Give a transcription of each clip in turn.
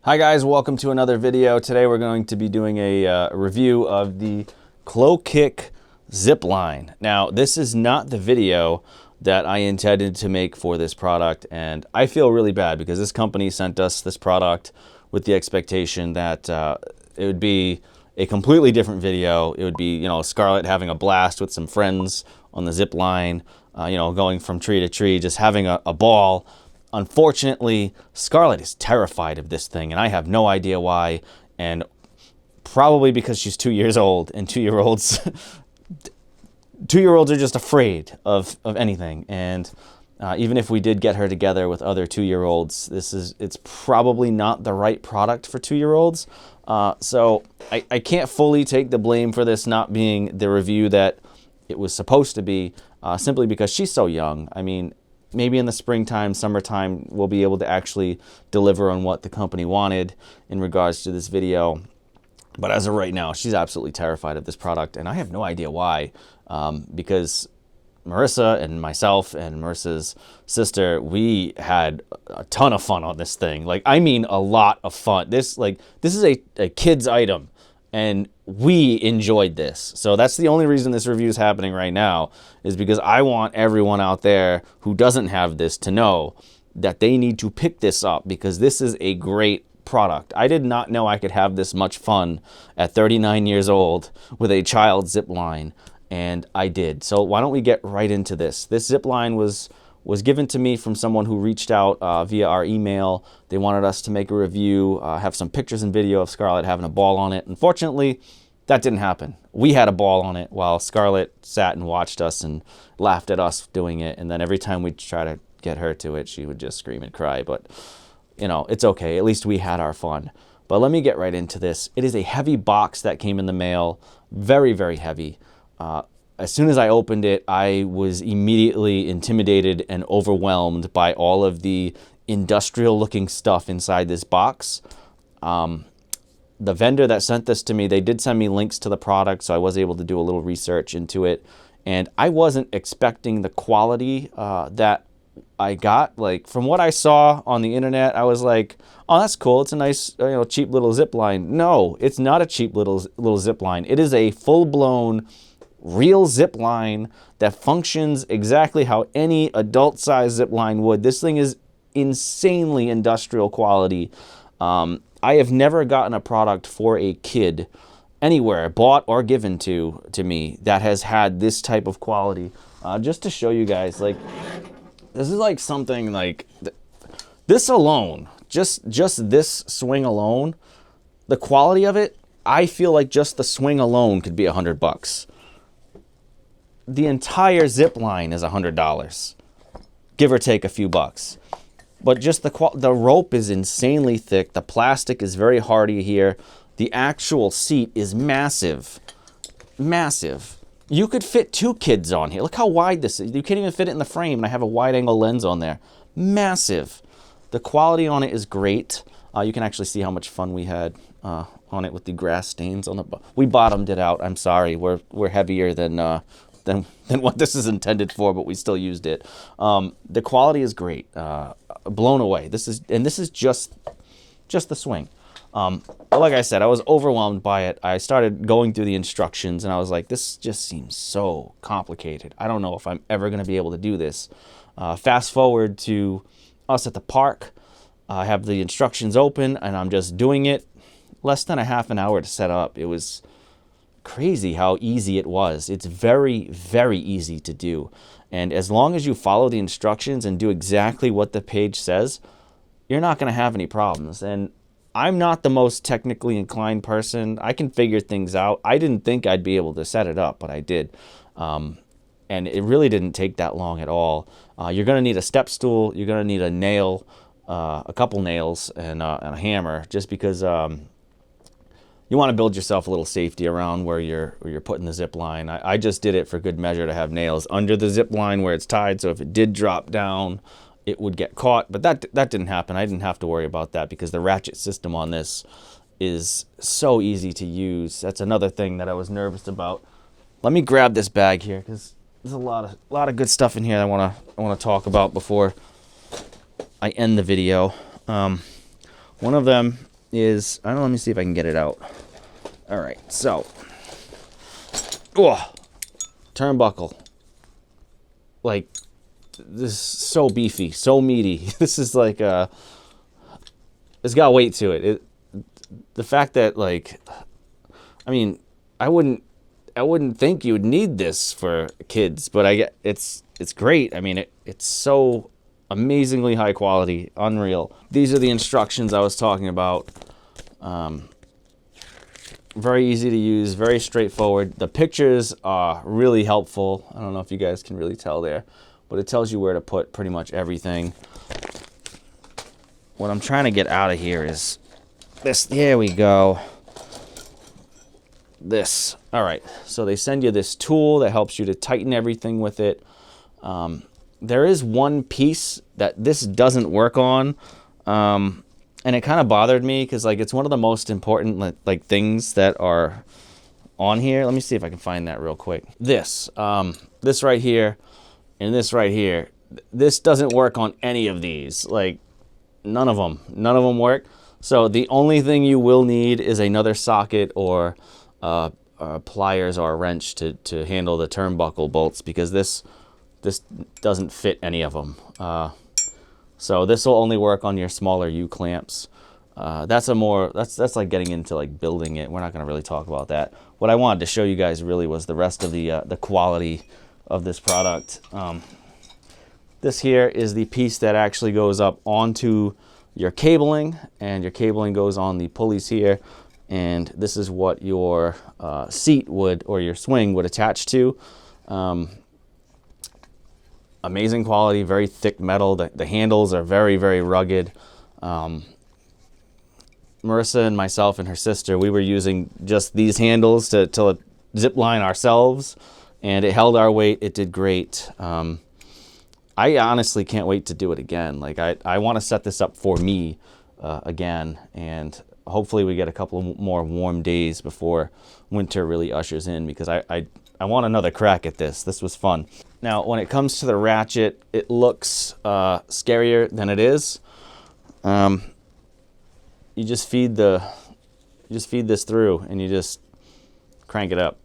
Hi guys, welcome to another video. Today we're going to be doing a review of the Kick Zipline. Now this is not the video that I intended to make for this product, and I feel really bad because this company sent us this product with the expectation that it would be a completely different video. It would be, Scarlett having a blast with some friends on the zip line, going from tree to tree, just having a ball. Unfortunately, Scarlett is terrified of this thing, and I have no idea why, and probably because she's 2 years old, and 2-year-olds are just afraid of anything. And even if we did get her together with other 2-year-olds, it's probably not the right product for 2-year-olds. So I can't fully take the blame for this not being the review that it was supposed to be, simply because she's so young. I mean, maybe in the springtime, summertime, we'll be able to actually deliver on what the company wanted in regards to this video. But as of right now, she's absolutely terrified of this product, and I have no idea why, because Marissa and myself and Marissa's sister, we had a ton of fun on this thing. Like, I mean, a lot of fun. This is a kid's item, and we enjoyed this. So that's the only reason this review is happening right now, is because I want everyone out there who doesn't have this to know that they need to pick this up, because this is a great product. I did not know I could have this much fun at 39 years old with a child zip line, and I did. So why don't we get right into this? This zip line was given to me from someone who reached out via our email. They wanted us to make a review, have some pictures and video of Scarlett having a ball on it. Unfortunately, that didn't happen. We had a ball on it while Scarlett sat and watched us and laughed at us doing it. And then every time we'd try to get her to it, she would just scream and cry. But, it's okay. At least we had our fun. But let me get right into this. It is a heavy box that came in the mail. Very, very heavy. As soon as I opened it, I was immediately intimidated and overwhelmed by all of the industrial-looking stuff inside this box. The vendor that sent this to me, they did send me links to the product, so I was able to do a little research into it. And I wasn't expecting the quality that I got. Like, from what I saw on the internet, I was like, oh, that's cool. It's a nice, cheap little zip line. No, it's not a cheap little zip line. It is a full-blown real zip line that functions exactly how any adult size zip line would. This thing is insanely industrial quality. I have never gotten a product for a kid anywhere, bought or given to me, that has had this type of quality. Just to show you guys, like, this is like something like this alone, just this swing alone, the quality of it, I feel like just the swing alone could be $100. The entire zip line is $100, give or take a few bucks. But just the rope is insanely thick. The plastic is very hardy here. The actual seat is massive, massive. You could fit 2 kids on here. Look how wide this is. You can't even fit it in the frame, and I have a wide-angle lens on there. Massive. The quality on it is great. You can actually see how much fun we had on it with the grass stains on the. We bottomed it out. I'm sorry. We're heavier than what this is intended for, but we still used it. The quality is great. Blown away. This is just the swing. But like I said, I was overwhelmed by it. I started going through the instructions, and I was like, this just seems so complicated. I don't know if I'm ever going to be able to do this. Fast forward to us at the park. I have the instructions open, and I'm just doing it. Less than a half an hour to set up. It was crazy how easy it was. It's very, very easy to do. And as long as you follow the instructions and do exactly what the page says, you're not going to have any problems. And I'm not the most technically inclined person. I can figure things out. I didn't think I'd be able to set it up, but I did. And it really didn't take that long at all. You're going to need a step stool. You're going to need a nail, a couple nails, and a hammer, just because you want to build yourself a little safety around where you're putting the zip line. I just did it for good measure to have nails under the zip line where it's tied, so if it did drop down, it would get caught. But that didn't happen. I didn't have to worry about that because the ratchet system on this is so easy to use. That's another thing that I was nervous about. Let me grab this bag here, because there's a lot of good stuff in here I want to talk about before I end the video. One of them is, I don't know, let me see if I can get it out. All right, so, turnbuckle. Like, this is so beefy, so meaty. This is like, it's got weight to it. The fact that, like, I mean, I wouldn't think you would need this for kids, but it's great. I mean, it's so amazingly high quality, unreal. These are the instructions I was talking about. Very easy to use, very straightforward. The pictures are really helpful. I don't know if you guys can really tell there, but it tells you where to put pretty much everything. What I'm trying to get out of here is this. There we go. This. All right. So they send you this tool that helps you to tighten everything with it. There is one piece that this doesn't work on. And it kind of bothered me because, like, it's one of the most important, like things that are on here. Let me see if I can find that real quick. This right here and this right here. This doesn't work on any of these. Like, none of them work. So the only thing you will need is another socket or pliers or a wrench to handle the turnbuckle bolts, because this doesn't fit any of them. So this will only work on your smaller U-clamps. That's like getting into like building it. We're not going to really talk about that. What I wanted to show you guys really was the rest of the quality of this product. This here is the piece that actually goes up onto your cabling, and your cabling goes on the pulleys here. And this is what your seat would, or your swing would attach to. Amazing quality, very thick metal. The handles are very, very rugged. Marissa and myself and her sister, we were using just these handles to Zipline ourselves, and it held our weight. It did great. I honestly can't wait to do it again. Like, I want to set this up for me again, and hopefully we get a couple more warm days before winter really ushers in, because I want another crack at this. This was fun. Now, when it comes to the ratchet, it looks scarier than it is. You just feed this through, and you just crank it up,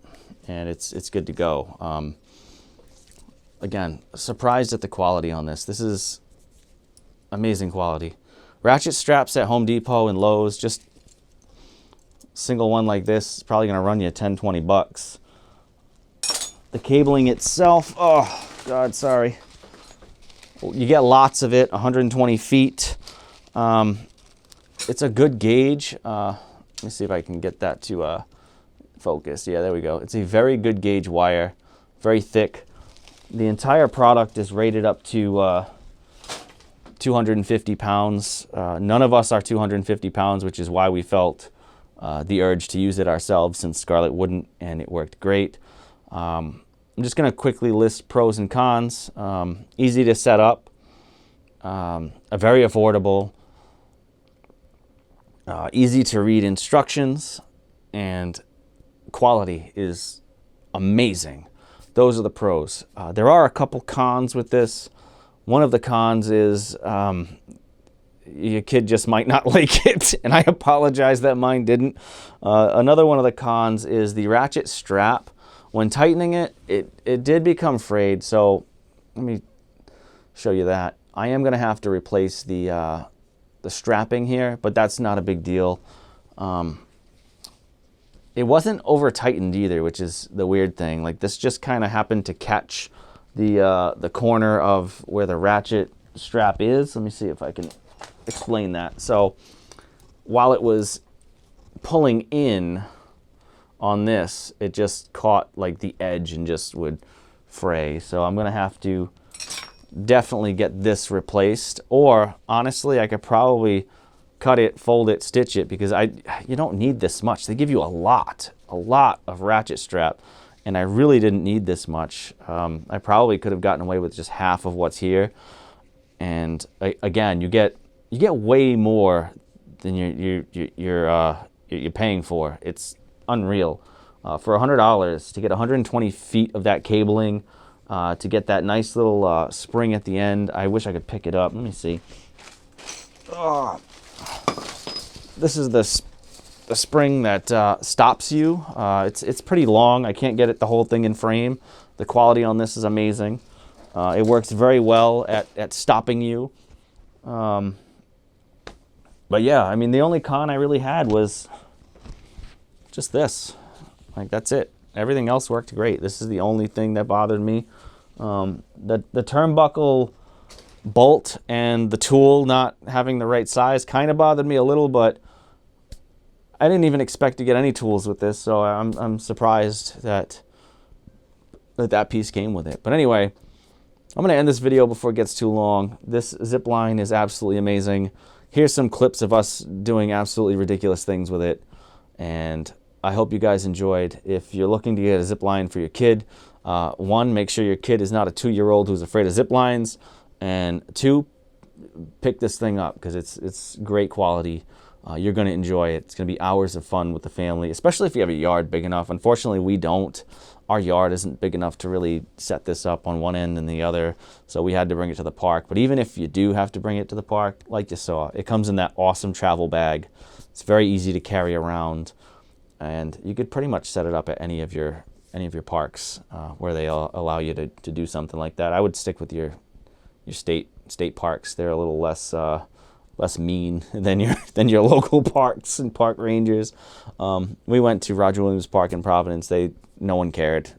and it's good to go. Again, surprised at the quality on this. This is amazing quality. Ratchet straps at Home Depot and Lowe's, just single one like this is probably going to run you 10, 20 bucks. The cabling itself, oh God, sorry. You get lots of it, 120 feet. It's a good gauge. Let me see if I can get that to focus. Yeah, there we go. It's a very good gauge wire, very thick. The entire product is rated up to 250 pounds. None of us are 250 pounds, which is why we felt the urge to use it ourselves, since Scarlett wouldn't, and it worked great. I'm just going to quickly list pros and cons. Easy to set up, very affordable, easy to read instructions, and quality is amazing. Those are the pros. There are a couple cons with this. One of the cons is your kid just might not like it, and I apologize that mine didn't. Another one of the cons is the ratchet strap. When tightening it, it did become frayed, so let me show you that. I am going to have to replace the strapping here, but that's not a big deal. It wasn't over tightened either, which is the weird thing. Like, this just kind of happened to catch the corner of where the ratchet strap is. Let me see if I can explain that. So while it was pulling in on this, it just caught like the edge and just would fray. So I'm gonna have to definitely get this replaced, or honestly I could probably cut it, fold it, stitch it, because you don't need this much. They give you a lot of ratchet strap, and I really didn't need this much. I probably could have gotten away with just half of what's here, and again, you get way more than you're paying for. It's unreal. For $100 to get 120 feet of that cabling, to get that nice little spring at the end. I wish I could pick it up. Let me see. Oh. the spring that stops you. It's pretty long. I can't get it the whole thing in frame. The quality on this is amazing. It works very well at stopping you. But yeah, I mean, the only con I really had was just this. Like, that's it. Everything else worked great. This is the only thing that bothered me. The turnbuckle bolt and the tool not having the right size kind of bothered me a little, but I didn't even expect to get any tools with this, so I'm surprised that piece came with it. But anyway, I'm going to end this video before it gets too long. This Zipline is absolutely amazing. Here's some clips of us doing absolutely ridiculous things with it, and I hope you guys enjoyed. If you're looking to get a Zipline for your kid, one, make sure your kid is not a 2-year-old who's afraid of Ziplines, and 2, pick this thing up because it's great quality. You're going to enjoy it. It's going to be hours of fun with the family, especially if you have a yard big enough. Unfortunately, we don't. Our yard isn't big enough to really set this up on one end and the other, so we had to bring it to the park. But even if you do have to bring it to the park, like you saw, it comes in that awesome travel bag. It's very easy to carry around, and you could pretty much set it up at any of your parks where they allow you to do something like that. I would stick with your state parks. They're a little less mean than your local parks and park rangers. We went to Roger Williams Park in Providence. No one cared.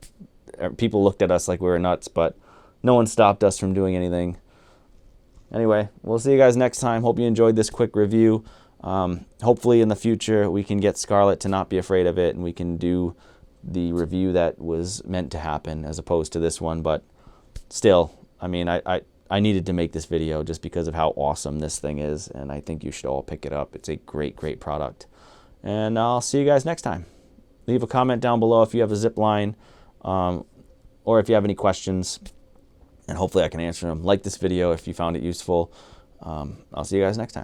People looked at us like we were nuts, but no one stopped us from doing anything. Anyway, we'll see you guys next time. Hope you enjoyed this quick review. Hopefully in the future we can get Scarlett to not be afraid of it, and we can do the review that was meant to happen as opposed to this one. But still, I mean, I needed to make this video just because of how awesome this thing is, and I think you should all pick it up. It's a great, great product. And I'll see you guys next time. Leave a comment down below if you have a Zipline, or if you have any questions, and hopefully I can answer them. Like this video if you found it useful. I'll see you guys next time.